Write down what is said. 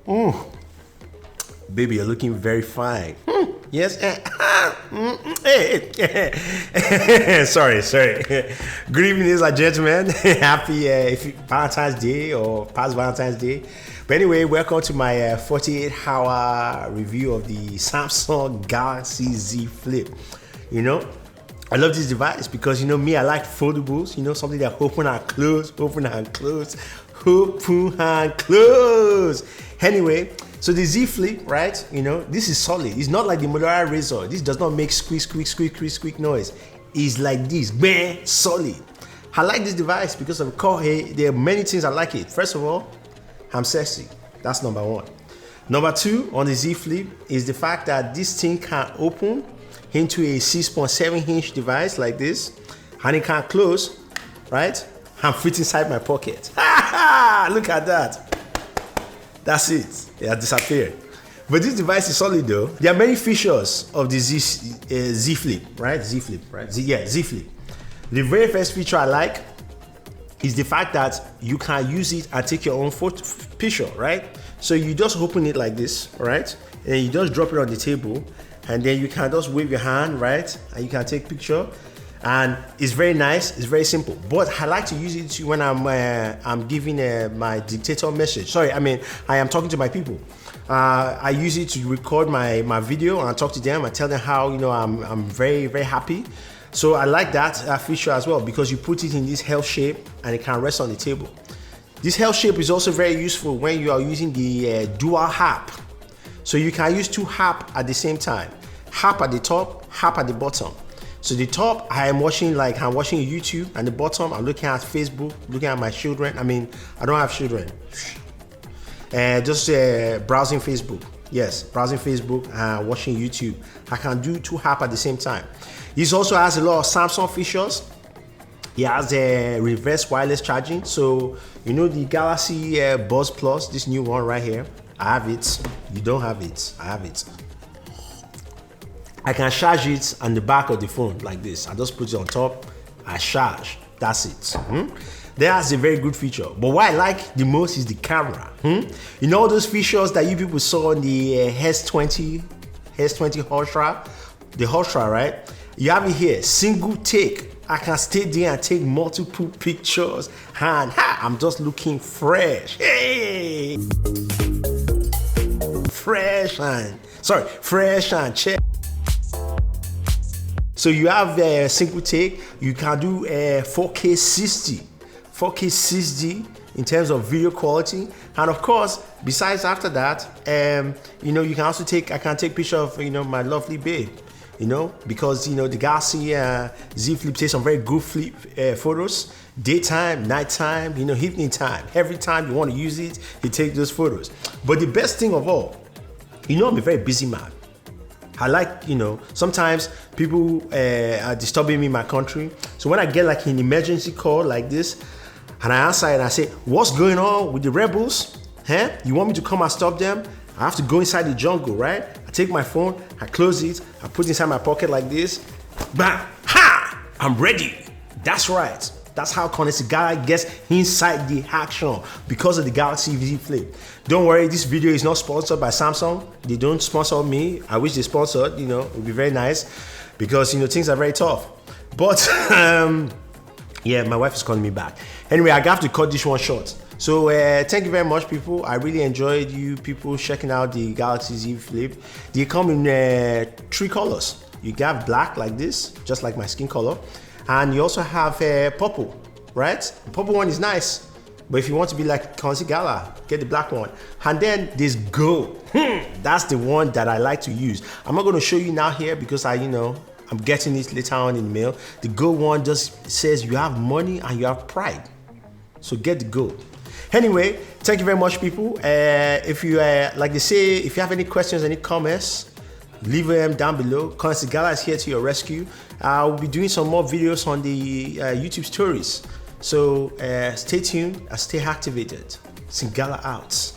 Baby, you're looking very fine. Yes. Hey. Sorry. Good evening, ladies and gentlemen. Happy Valentine's Day or past Valentine's Day. But anyway, welcome to my 48-hour review of the Samsung Galaxy Z Flip. You know, I love this device because, you know, me, I like foldables, you know, something that open and close. Anyway, so the Z Flip, right, you know, this is solid. It's not like the Motorola Razr. This does not make squeak noise. It's like this, bang, solid. I like this device because of the core. Hey, there are many things I like it. First of all, I'm sexy. That's number one. Number two on the Z Flip is the fact that this thing can open into a 6.7-inch device like this, and it can close, right? And fit inside my pocket. Look at that. That's it. It has disappeared. But this device is solid though. There are many features of the Z Flip, right? Z Flip. The very first feature I like is the fact that you can use it and take your own picture, right? So you just open it like this, right? And you just drop it on the table, and then you can just wave your hand, right? And you can take picture. And it's very nice, it's very simple. But I like to use it when I'm giving my dictator message. Sorry, I am talking to my people. I use it to record my video and talk to them and tell them how, you know, I'm very, very happy. So I like that feature as well because you put it in this L shape and it can rest on the table. This L shape is also very useful when you are using the dual app. So you can use two apps at the same time. App at the top, app at the bottom. So the top, I'm watching YouTube, and the bottom, I'm looking at Facebook, looking at my children. I don't have children. Just browsing Facebook. Yes, browsing Facebook and watching YouTube. I can do two apps at the same time. This also has a lot of Samsung features. It has a reverse wireless charging. So, you know the Galaxy Buds Plus, this new one right here. I have it. You don't have it. I have it. I can charge it on the back of the phone like this. I just put it on top, I charge, that's it. That's a very good feature. But what I like the most is the camera. You know those features that you people saw on the S20 Ultra, the Ultra, right? You have it here, single take. I can stay there and take multiple pictures, and I'm just looking fresh. Hey! Fresh and check. So you have a single take, you can do 4K 60 in terms of video quality. And of course, besides after that, you know, you can also I can take picture of, you know, my lovely babe, you know, because, you know, the Galaxy Z Flip takes some very good flip photos, daytime, nighttime, you know, evening time. Every time you want to use it, you take those photos. But the best thing of all, you know, I'm a very busy man. I like, you know, sometimes people are disturbing me in my country. So when I get like an emergency call like this, and I answer and I say, what's going on with the rebels? You want me to come and stop them? I have to go inside the jungle, right? I take my phone, I close it, I put it inside my pocket like this. Bam! Ha! I'm ready. That's right. That's how Koenigsegg gets inside the action because of the Galaxy Z Flip. Don't worry, this video is not sponsored by Samsung. They don't sponsor me. I wish they sponsored, you know, it would be very nice because, you know, things are very tough. But, yeah, my wife is calling me back. Anyway, I have to cut this one short. So, thank you very much, people. I really enjoyed you people checking out the Galaxy Z Flip. They come in 3 colors. You have black like this, just like my skin color. And you also have purple, right? The purple one is nice, but if you want to be like Koenigsegg, get the black one. And then there's gold. That's the one that I like to use. I'm not going to show you now here because I'm getting it later on in the mail. The gold one just says you have money and you have pride. So get the gold. Anyway, thank you very much, people. If you like they say, if you have any questions, any comments, leave them down below. Koenigsegg is here to your rescue. I'll be doing some more videos on the YouTube stories. So stay tuned and stay activated. Singala out.